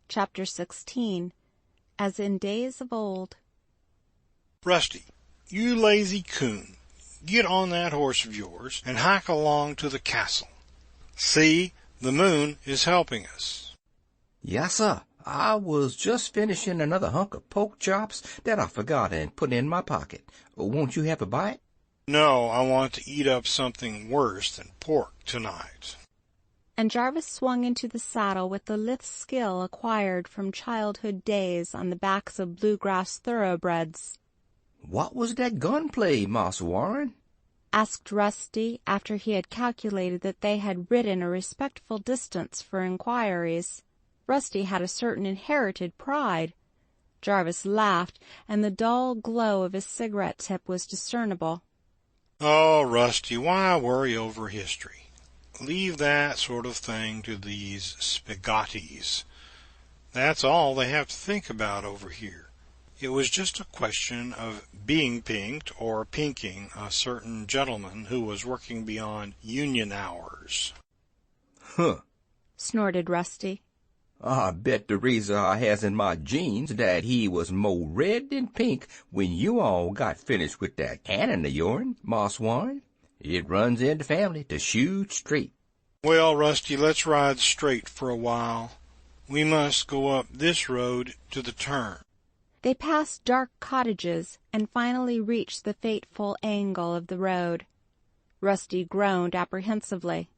Chapter 16. As in Days of Old. Rusty, you lazy coon, get on that horse of yours and hike along to the castle. See, the moon is helping us. Yes, sir. I was just finishing another hunk of pork chops that I forgot and put in my pocket. Won't you have a bite? No, I want to eat up something worse than pork tonight. And Jarvis swung into the saddle with the lithe skill acquired from childhood days on the backs of bluegrass thoroughbreds. What was that gunplay, Marse Warren? Asked Rusty after he had calculated that they had ridden a respectful distance for inquiries. Rusty had a certain inherited pride. Jarvis laughed, and the dull glow of his cigarette tip was discernible. Oh, Rusty, why worry over history? Leave that sort of thing to these spagottis. That's all they have to think about over here. It was just a question of being pinked or pinking a certain gentleman who was working beyond union hours. Huh, snorted Rusty. I bet the razor I has in my jeans that he was more red than pink when you all got finished with that cannon of yourn, Marse Warren. It runs in the family to shoot straight. Well, Rusty, let's ride straight for a while. We must go up this road to the turn. They passed dark cottages and finally reached the fateful angle of the road. Rusty groaned apprehensively.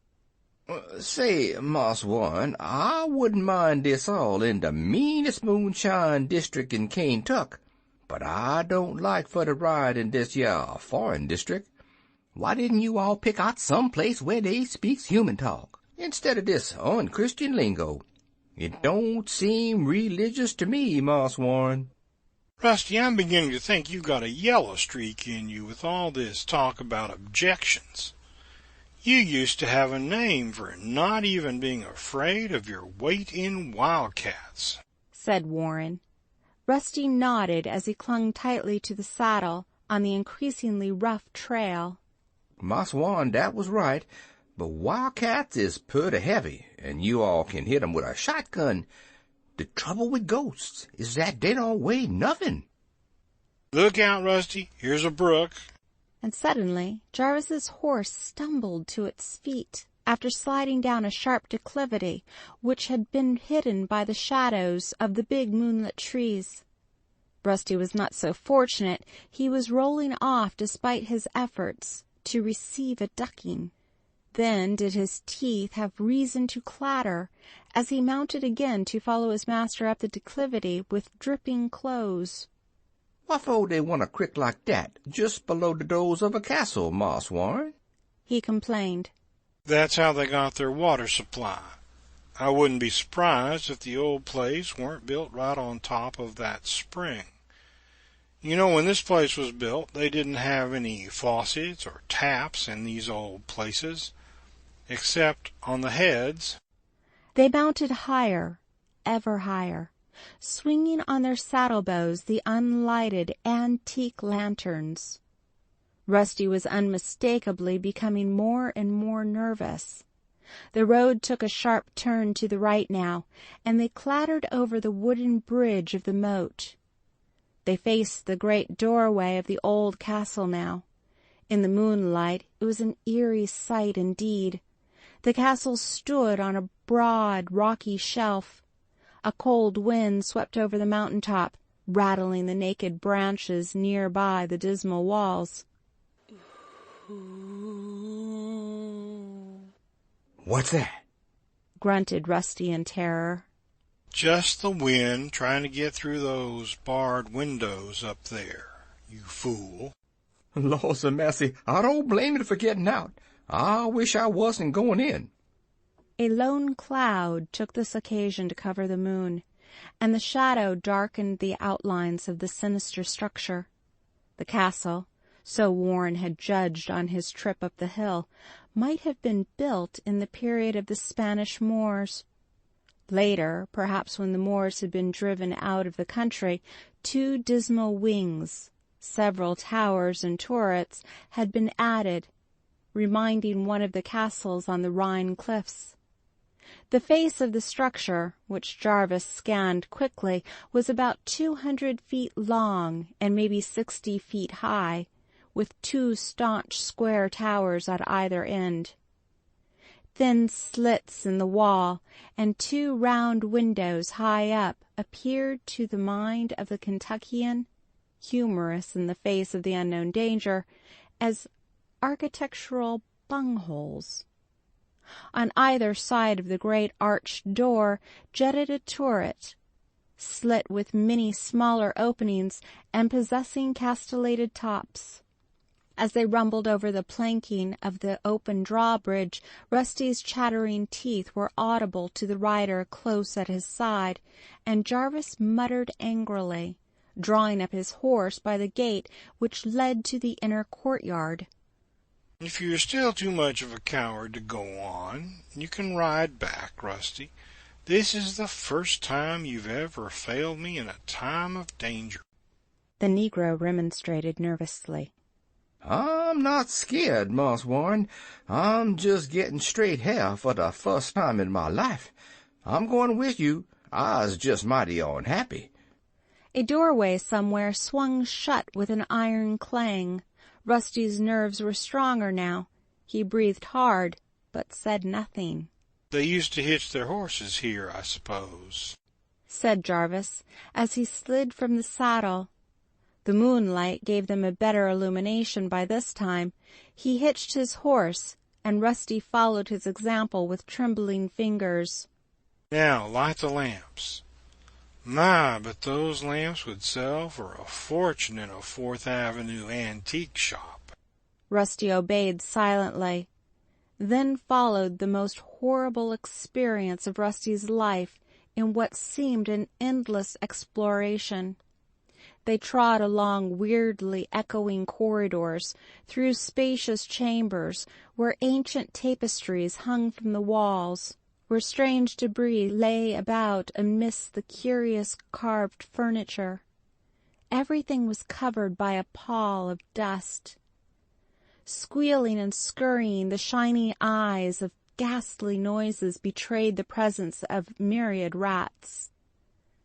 Say, Marse Warren, I wouldn't mind this all in the meanest moonshine district in Kentuck, but I don't like for to ride in this here foreign district. Why didn't you all pick out some place where they speaks human talk, instead of this unchristian lingo? It don't seem religious to me, Marse Warren. Rusty, I'm beginning to think you've got a yellow streak in you with all this talk about objections. You used to have a name for not even being afraid of your weight in wildcats, said Warren. Rusty nodded as he clung tightly to the saddle on the increasingly rough trail. Marse Warren, that was right, but wildcats is purty heavy, and you all can hit 'em with a shotgun. The trouble with ghosts is that they don't weigh nothing. Look out, Rusty, here's a brook. And suddenly Jarvis's horse stumbled to its feet after sliding down a sharp declivity which had been hidden by the shadows of the big moonlit trees. Rusty was not so fortunate. He was rolling off despite his efforts to receive a ducking. Then did his teeth have reason to clatter as he mounted again to follow his master up the declivity with dripping clothes. What for they want a crick like that just below the doors of a castle, Marse Warren? He complained. That's how they got their water supply. I wouldn't be surprised if the old place weren't built right on top of that spring. You know, when this place was built, they didn't have any faucets or taps in these old places, except on the heads. They mounted higher, ever higher, swinging on their saddlebows the unlighted antique lanterns. Rusty was unmistakably becoming more and more nervous. The road took a sharp turn to the right now, and they clattered over the wooden bridge of the moat. They faced the great doorway of the old castle now. In the moonlight it was an eerie sight indeed. The castle stood on a broad, rocky shelf. A cold wind swept over the mountain top, rattling the naked branches near by the dismal walls. What's that? Grunted Rusty in terror. Just the wind trying to get through those barred windows up there, you fool. Laws a mercy, I don't blame you for getting out. I wish I wasn't going in. A lone cloud took this occasion to cover the moon, and the shadow darkened the outlines of the sinister structure. The castle, so Warren had judged on his trip up the hill, might have been built in the period of the Spanish Moors. Later, perhaps when the Moors had been driven out of the country, 2 dismal wings, several towers and turrets had been added, reminding one of the castles on the Rhine cliffs. The face of the structure, which Jarvis scanned quickly, was about 200 feet long and maybe 60 feet high, with 2 staunch square towers at either end. Thin slits in the wall and 2 round windows high up appeared to the mind of the Kentuckian, humorous in the face of the unknown danger, as architectural bungholes. On either side of the great arched door jutted a turret, slit with many smaller openings and possessing castellated tops. As they rumbled over the planking of the open drawbridge, Rusty's chattering teeth were audible to the rider close at his side, and Jarvis muttered angrily, drawing up his horse by the gate which led to the inner courtyard. "If you're still too much of a coward to go on, you can ride back, Rusty. This is the first time you've ever failed me in a time of danger." The Negro remonstrated nervously. "I'm not scared, Marse Warren. I'm just getting straight hair for the first time in my life. I'm going with you. I's just mighty unhappy." A doorway somewhere swung shut with an iron clang. Rusty's nerves were stronger now. He breathed hard, but said nothing. "They used to hitch their horses here, I suppose," said Jarvis, as he slid from the saddle. The moonlight gave them a better illumination by this time. He hitched his horse, and Rusty followed his example with trembling fingers. "Now light the lamps. My, but those lamps would sell for a fortune in a Fourth Avenue antique shop." Rusty obeyed silently. Then followed the most horrible experience of Rusty's life in what seemed an endless exploration. They trod along weirdly echoing corridors, through spacious chambers where ancient tapestries hung from the walls, where strange debris lay about amidst the curious carved furniture. Everything was covered by a pall of dust. Squealing and scurrying, the shining eyes of ghastly noises betrayed the presence of myriad rats.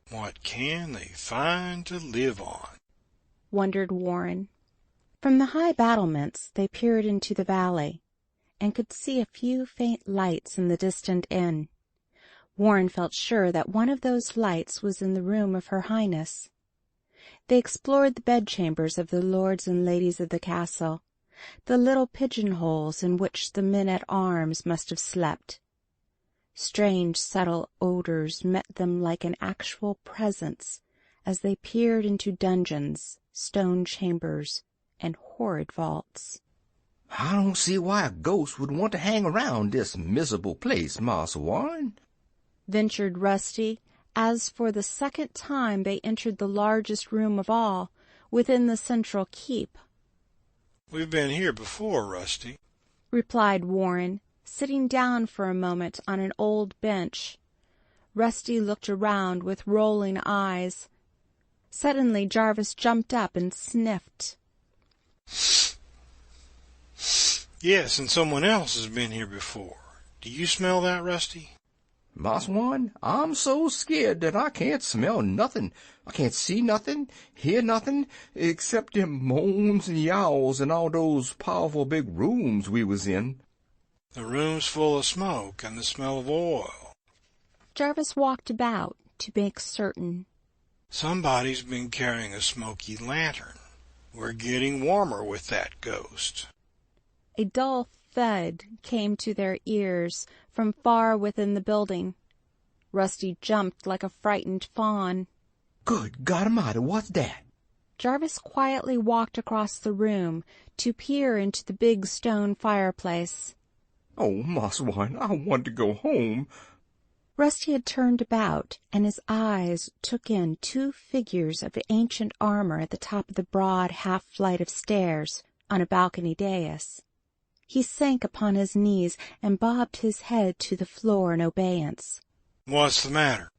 "What can they find to live on?" wondered Warren. From the high battlements they peered into the valley, and could see a few faint lights in the distant inn. Warren felt sure that one of those lights was in the room of Her Highness. They explored the bedchambers of the lords and ladies of the castle, the little pigeonholes in which the men-at-arms must have slept. Strange, subtle odors met them like an actual presence as they peered into dungeons, stone chambers, and horrid vaults. "I don't see why a ghost would want to hang around this miserable place, Marse Warren," ventured Rusty, as for the second time they entered the largest room of all, within the central keep. "We've been here before, Rusty," replied Warren, sitting down for a moment on an old bench. Rusty looked around with rolling eyes. Suddenly Jarvis jumped up and sniffed. "Yes, and someone else has been here before. Do you smell that, Rusty?" "Marse Warren, I'm so scared that I can't smell nothing. I can't see nothing, hear nothing, except them moans and yowls in all those powerful big rooms we was in." "The room's full of smoke and the smell of oil." Jarvis walked about to make certain. "Somebody's been carrying a smoky lantern. We're getting warmer with that ghost." A dull thud came to their ears from far within the building. Rusty jumped like a frightened fawn. "Good God Almighty, what's that?" Jarvis quietly walked across the room to peer into the big stone fireplace. "Oh, Marse Warren, I want to go home." Rusty had turned about, and his eyes took in 2 figures of ancient armor at the top of the broad half-flight of stairs on a balcony dais. He sank upon his knees and bobbed his head to the floor in obeyance. "What's the matter?"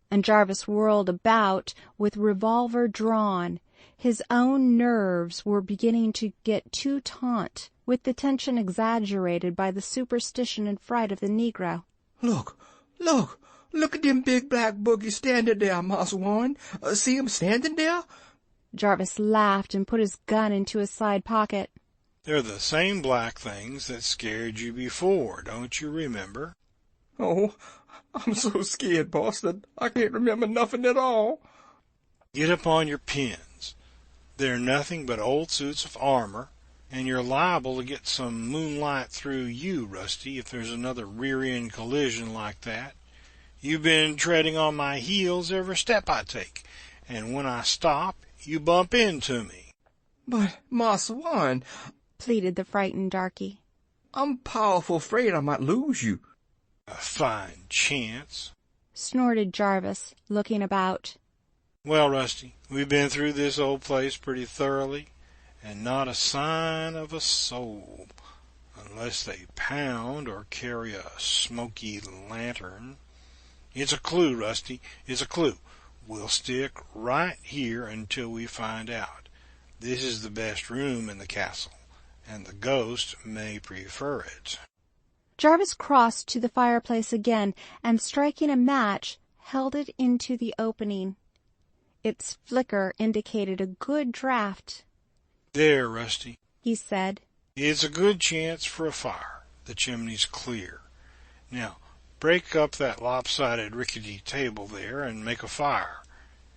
And Jarvis whirled about with revolver drawn. His own nerves were beginning to get too taut, with the tension exaggerated by the superstition and fright of the Negro. "Look, Look at them big black boogies standing there, Mars Warren. See 'em standing there? Jarvis laughed and put his gun into his side pocket. They're the same black things that scared you before, don't you remember? Oh, I'm so scared, Boston. I can't remember nothing at all. Get up on your pins. They're nothing but old suits of armor, and you're liable to get some moonlight through you, Rusty, if there's another rear-end collision like that. You've been treading on my heels every step I take, and when I stop, you bump into me. But, Mars Warren, pleaded the frightened darky, I'm powerful afraid I might lose you. A fine chance, snorted Jarvis, looking about. Well, Rusty, we've been through this old place pretty thoroughly, and not a sign of a soul, unless they pound or carry a smoky lantern. It's a clue, Rusty, it's a clue. We'll stick right here until we find out. This is the best room in the castle, and the ghost may prefer it. Jarvis crossed to the fireplace again, and striking a match, held it into the opening. Its flicker indicated a good draught. There, Rusty, he said. It's a good chance for a fire. The chimney's clear. Now, break up that lopsided rickety table there and make a fire.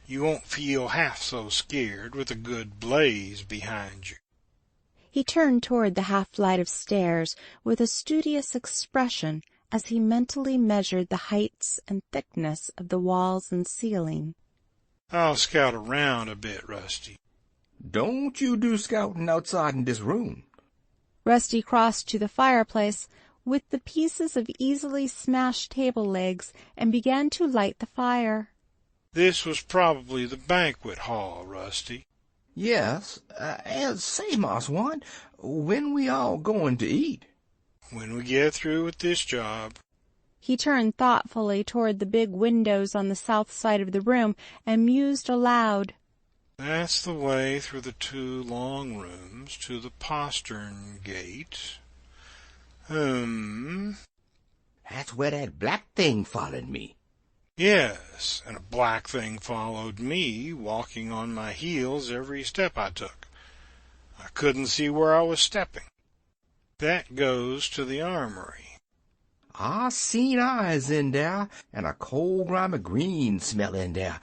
You won't feel half so scared with a good blaze behind you. He turned toward the half-flight of stairs with a studious expression as he mentally measured the heights and thickness of the walls and ceiling. I'll scout around a bit, Rusty. Don't you do scouting outside in this room. Rusty crossed to the fireplace with the pieces of easily smashed table legs and began to light the fire. This was probably the banquet hall, Rusty. Yes, and say, Mars Warren, when we all going to eat? When we get through with this job. He turned thoughtfully toward the big windows on the south side of the room and mused aloud. That's the way through the 2 long rooms to the postern gate. That's where that black thing followed me. Yes, and a black thing followed me, walking on my heels every step I took. I couldn't see where I was stepping. That goes to the armory. I seen eyes in there, and a cold, grimy green smell in there.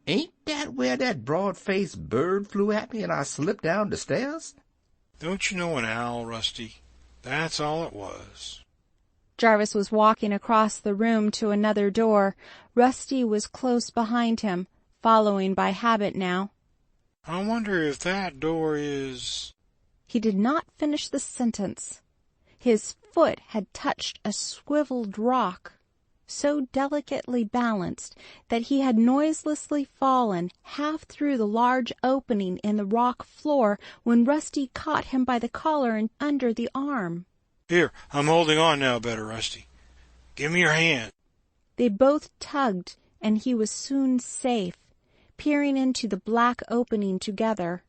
Ain't that where that broad-faced bird flew at me and I slipped down the stairs? Don't you know an owl, Rusty? That's all it was. Jarvis was walking across the room to another door. Rusty was close behind him, following by habit now. I wonder if that door is... He did not finish the sentence. His foot had touched a swiveled rock, so delicately balanced that he had noiselessly fallen half through the large opening in the rock floor when Rusty caught him by the collar and under the arm. Here, I'm holding on now better, Rusty. Give me your hand. They both tugged, and he was soon safe, peering into the black opening together.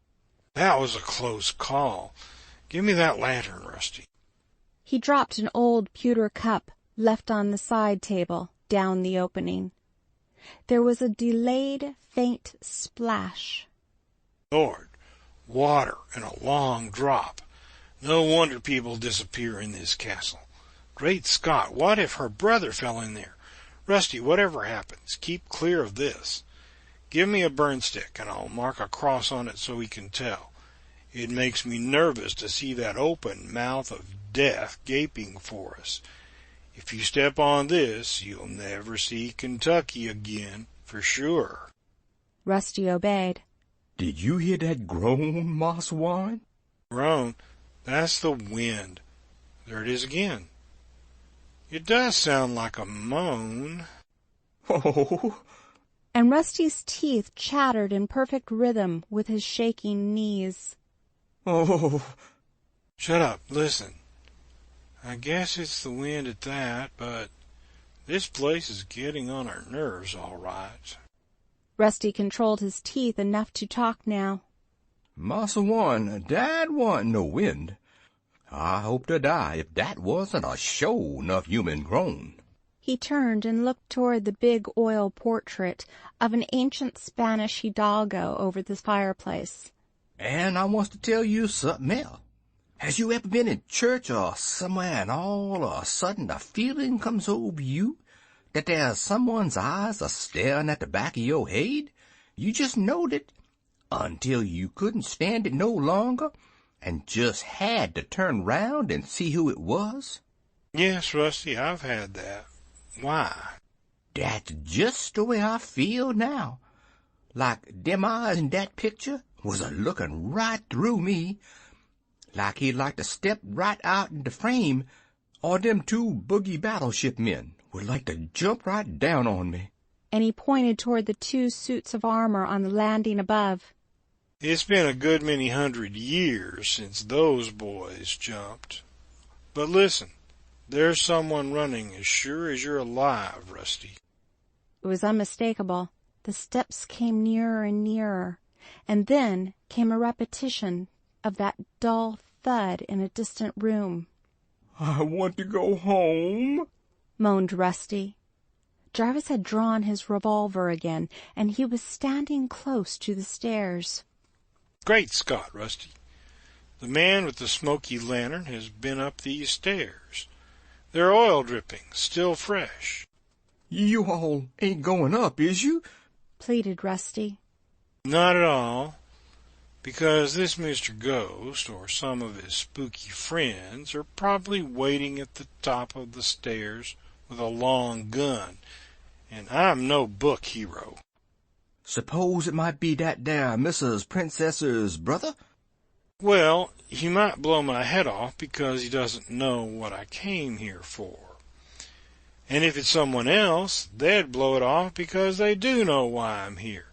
That was a close call. Give me that lantern, Rusty. He dropped an old pewter cup, left on the side table, down the opening. There was a delayed, faint splash. Lord, water and a long drop. No wonder people disappear in this castle. Great Scott, what if her brother fell in there? Rusty, whatever happens, keep clear of this. Give me a burn stick, and I'll mark a cross on it so we can tell. It makes me nervous to see that open mouth of death gaping for us. If you step on this, you'll never see Kentucky again, for sure. Rusty obeyed. Did you hear that groan, Mars Warren? Groan? That's the wind. There it is again. It does sound like a moan. Oh! And Rusty's teeth chattered in perfect rhythm with his shaking knees. Oh! Shut up, listen. I guess it's the wind at that, but this place is getting on our nerves all right. Rusty controlled his teeth enough to talk now. Massa Warren, that wasn't no wind. I hope to die if that wasn't a sure enough human groan. He turned and looked toward the big oil portrait of an ancient Spanish hidalgo over the fireplace. And I wants to tell you something else. Has you ever been in church or somewhere and all of a sudden a feeling comes over you that there's someone's eyes a staring at the back of your head? You just knowed it until you couldn't stand it no longer and just had to turn round and see who it was? Yes, Rusty, I've had that. Why? That's just the way I feel now. Like them eyes in that picture was a-looking right through me, like he'd like to step right out in the frame, or them two boogie battleship men would like to jump right down on me. And he pointed toward the 2 suits of armor on the landing above. It's been a good many 100 years since those boys jumped. But listen, there's someone running as sure as you're alive, Rusty. It was unmistakable. The steps came nearer and nearer, and then came a repetition of that dull thud in a distant room. I want to go home, moaned Rusty. Jarvis had drawn his revolver again, and he was standing close to the stairs. Great Scott, Rusty. The man with the smoky lantern has been up these stairs. They're oil drippings, still fresh. You all ain't going up, is you? Pleaded Rusty. Not at all, because this Mr. Ghost, or some of his spooky friends, are probably waiting at the top of the stairs with a long gun, and I'm no book hero. Suppose it might be that there Mrs. Princess's brother? Well, he might blow my head off because he doesn't know what I came here for. And if it's someone else, they'd blow it off because they do know why I'm here.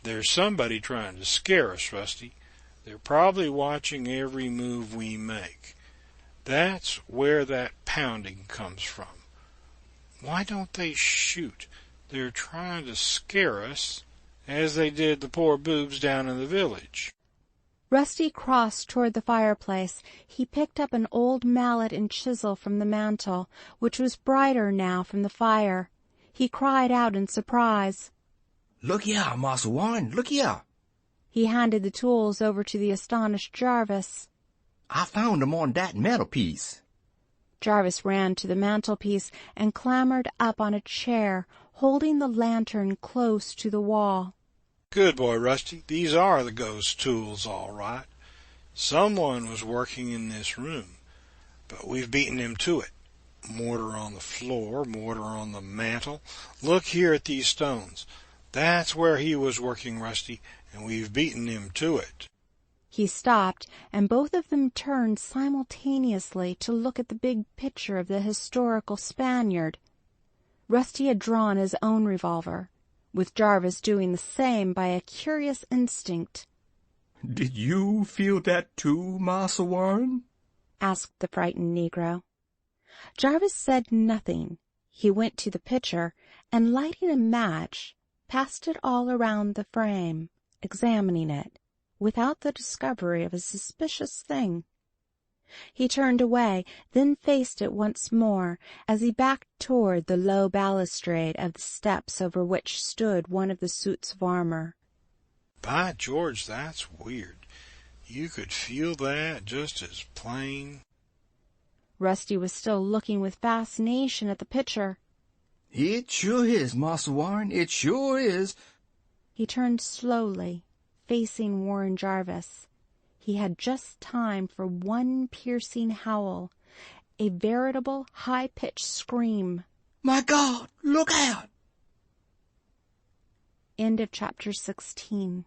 There's somebody trying to scare us, Rusty. They're probably watching every move we make. That's where that pounding comes from. Why don't they shoot? They're trying to scare us, as they did the poor boobs down in the village. Rusty crossed toward the fireplace. He picked up an old mallet and chisel from the mantel, which was brighter now from the fire. He cried out in surprise. Look here, Massa Warren, look here. He handed the tools over to the astonished Jarvis. I found 'em on that mantelpiece. Jarvis ran to the mantelpiece and clambered up on a chair, holding the lantern close to the wall. Good boy, Rusty. These are the ghost tools, all right. Someone was working in this room, but we've beaten him to it. Mortar on the floor, mortar on the mantel. Look here at these stones. That's where he was working, Rusty, and we've beaten him to it. He stopped, and both of them turned simultaneously to look at the big picture of the historical Spaniard. Rusty had drawn his own revolver, with Jarvis doing the same by a curious instinct. Did you feel that too, Massa Warren? Asked the frightened Negro. Jarvis said nothing. He went to the picture, and lighting a match, passed it all around the frame, examining it, without the discovery of a suspicious thing. He turned away, then faced it once more, as he backed toward the low balustrade of the steps over which stood one of the suits of armor. By George, that's weird. You could feel that just as plain. Rusty was still looking with fascination at the picture. It sure is, Massa Warren, it sure is. He turned slowly, facing Warren Jarvis. He had just time for one piercing howl, a veritable high-pitched scream. My God, look out! End of chapter 16.